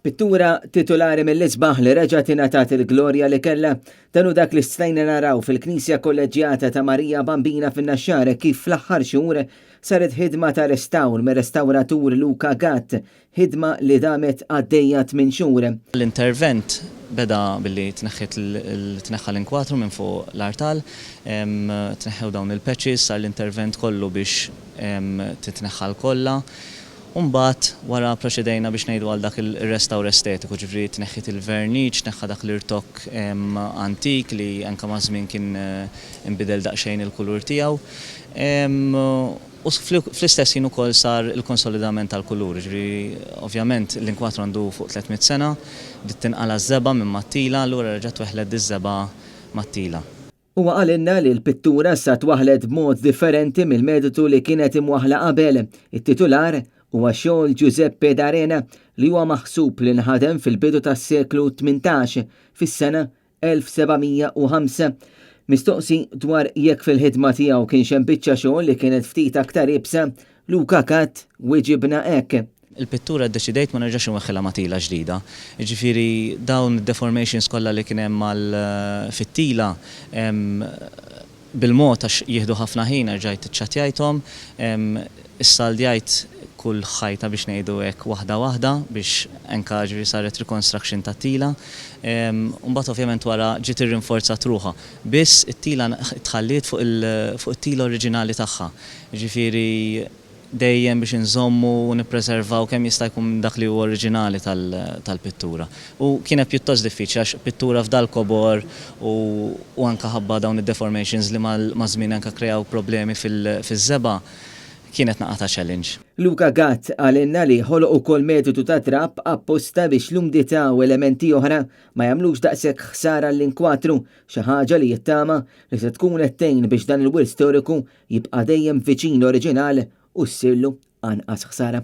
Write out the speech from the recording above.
Pittura titolari mill-isbaħ li reġgħet ingħatat il-glorja li kellha dan hu dak li stajna naraw fil-Knisja Kolleġjata ta' Marija Bambina fin-Naxxare kif fl-aħħar xhur saret ħidma ta' restawr mir-restawratur Luca Gatt, ħidma li damet għaddejja 8 xhur. L-intervent beda billi tneħħa l-inkwatru minn fuq l-artal, tneħħew dawn il-patches, sar l-intervent kollu biex titneħħal kollha. Umbat wara proċedejna biex ngħidu għal dak il-restawr estetiku, ġifri tneħħit il-verniċ, tneħħa dak l-irtok antik li anke ma' żmien kien inbidel daqsxejn il-kulur tiegħu. U fl-istess ħin ukoll sar il-konsolidament tal-kulur, ġifri ovvjament l-inkwatru għandu fuq 300 sena, bdiet tinqala żeba minn mattila, allura reġgħet weħlet iż-żeba mattila. Huwa qalilna li l-pittura sa twaħlet b'mod differenti mill-metodu li kienet imwaħla qabel. It-titular huwa xogħol Giuseppe D'Arena li huwa maħsub li nħadem fil-bidu tas-seklu 18 fis-sena 1705. Mistoqsi dwar jekk fil-ħidma tiegħu kienx hemm biċċa xogħol li kienet ftit aktar ibsa, Luca Gatt wieġibna hekk. Il-pittura ddeċidejt ma nerġax inweħħilha matila ġdida. Jiġifieri dawn id-deformations kollha li kien hemm fit-tila bil-mod għax jieħdu ħafna ħin rġajt iċċattjajthom, issaldjajt kull ħajta biex ngħidu hekk waħda biex anke ġifieri saret reconstruction tat-tila. Mbagħad ovvjament wara ġiet irrinforzat ruħha. Biss it-tila tħalliet fuq it-tila oriġinali tagħha. Ġifieri dejjem biex inżommu u nippreservaw kemm jista' jkun dak li huwa oriġinali tal-pittura. U kienet pjuttost diffiċli għax pittura f'dal kobor u anke ħabba dawn id-deformations li ma' żmien anke kreaw problemi fiż-żeba kienet naqata challenge. Luca Gatt għalinna li ħoloq ukoll metodu ta' trapp apposta biex l-umdità u elementi oħra ma jagħmlux daqshekk ħsara l-inkwatru, xi ħaġa li jittama li se tkun qed tgħin biex dan il-wirt storiku jibqa' dejjem viċin l-oriġinal u ssirlu anqas ħsara.